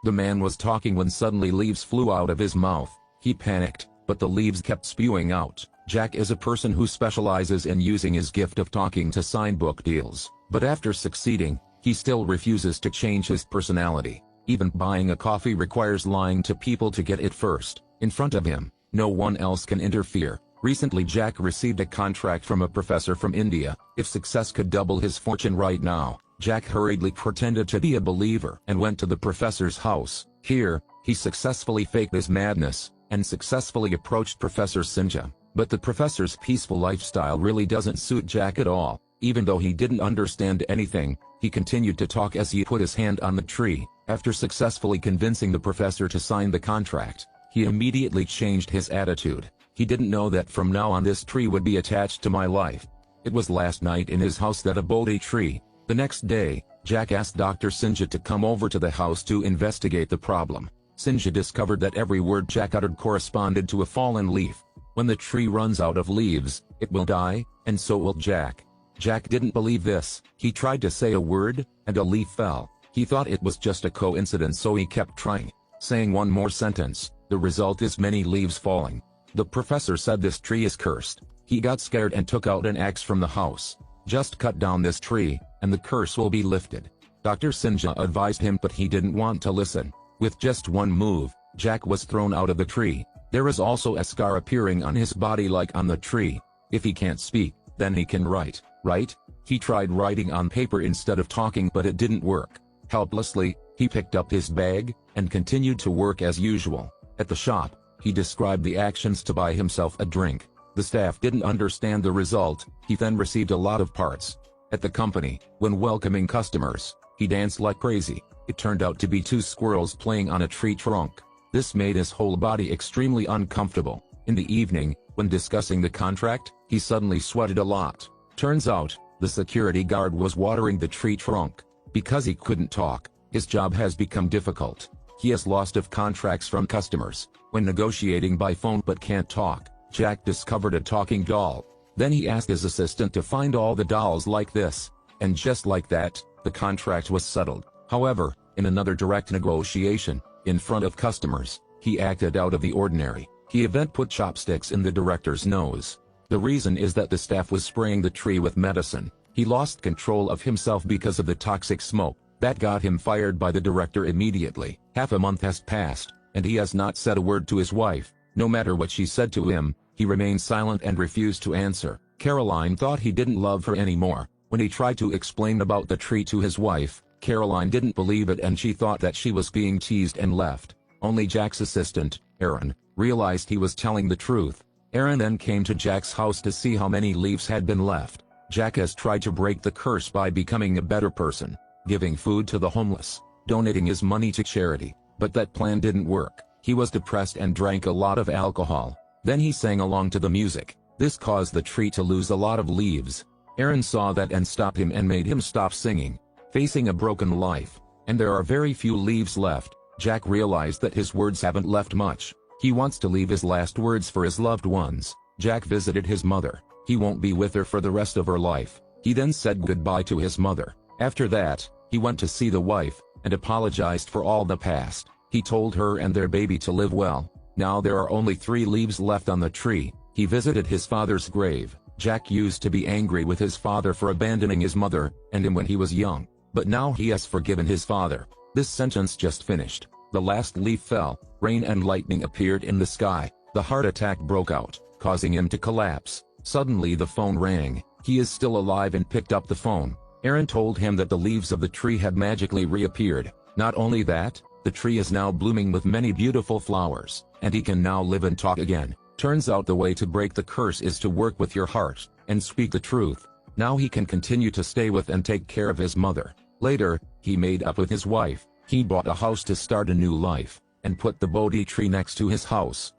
The man was talking when suddenly leaves flew out of his mouth. He panicked, but the leaves kept spewing out. Jack is a person who specializes in using his gift of talking to sign book deals, but after succeeding, he still refuses to change his personality. Even buying a coffee requires lying to people to get it first. In front of him, no one else can interfere. Recently Jack received a contract from a professor from India. If success could double his fortune right now, Jack hurriedly pretended to be a believer and went to the professor's house. Here, he successfully faked his madness, and successfully approached Professor Sinja. But the professor's peaceful lifestyle really doesn't suit Jack at all. Even though he didn't understand anything, he continued to talk as he put his hand on the tree. After successfully convincing the professor to sign the contract, he immediately changed his attitude. He didn't know that from now on this tree would be attached to my life. It was last night in his house that a Bodhi tree. The next day, Jack asked Dr. Sinja to come over to the house to investigate the problem. Sinja discovered that every word Jack uttered corresponded to a fallen leaf. When the tree runs out of leaves, it will die, and so will Jack. Jack didn't believe this. He tried to say a word, and a leaf fell. He thought it was just a coincidence, so he kept trying. Saying one more sentence, the result is many leaves falling. The professor said this tree is cursed. He got scared and took out an axe from the house. Just cut down this tree, and the curse will be lifted. Dr. Sinja advised him, but he didn't want to listen. With just one move, Jack was thrown out of the tree. There is also a scar appearing on his body like on the tree. If he can't speak, then he can write, right? He tried writing on paper instead of talking, but it didn't work. Helplessly, he picked up his bag, and continued to work as usual. At the shop, he described the actions to buy himself a drink. The staff didn't understand the result. He then received a lot of parts. At the company, when welcoming customers, he danced like crazy. It turned out to be two squirrels playing on a tree trunk. This made his whole body extremely uncomfortable. In the evening, when discussing the contract, he suddenly sweated a lot. Turns out, the security guard was watering the tree trunk. Because he couldn't talk, his job has become difficult. He has lost of contracts from customers. When negotiating by phone but can't talk, Jack discovered a talking doll. Then he asked his assistant to find all the dolls like this. And just like that, the contract was settled. However, in another direct negotiation, in front of customers, he acted out of the ordinary. He even put chopsticks in the director's nose. The reason is that the staff was spraying the tree with medicine. He lost control of himself because of the toxic smoke. That got him fired by the director immediately. Half a month has passed, and he has not said a word to his wife. No matter what she said to him, he remained silent and refused to answer. Caroline thought he didn't love her anymore. When he tried to explain about the tree to his wife, Caroline didn't believe it and she thought that she was being teased and left. Only Jack's assistant, Aaron, realized he was telling the truth. Aaron then came to Jack's house to see how many leaves had been left. Jack has tried to break the curse by becoming a better person, giving food to the homeless, donating his money to charity. But that plan didn't work. He was depressed and drank a lot of alcohol. Then he sang along to the music. This caused the tree to lose a lot of leaves. Aaron saw that and stopped him and made him stop singing. Facing a broken life, and there are very few leaves left, Jack realized that his words haven't left much. He wants to leave his last words for his loved ones. Jack visited his mother. He won't be with her for the rest of her life. He then said goodbye to his mother. After that, he went to see the wife, and apologized for all the past. He told her and their baby to live well. Now there are only 3 leaves left on the tree. He visited his father's grave. Jack used to be angry with his father for abandoning his mother, and him when he was young. But now he has forgiven his father. This sentence just finished. The last leaf fell. Rain and lightning appeared in the sky. The heart attack broke out, causing him to collapse. Suddenly the phone rang. He is still alive and picked up the phone. Aaron told him that the leaves of the tree had magically reappeared. Not only that, the tree is now blooming with many beautiful flowers, and he can now live and talk again. Turns out the way to break the curse is to work with your heart, and speak the truth. Now he can continue to stay with and take care of his mother. Later, he made up with his wife. He bought a house to start a new life, and put the Bodhi tree next to his house.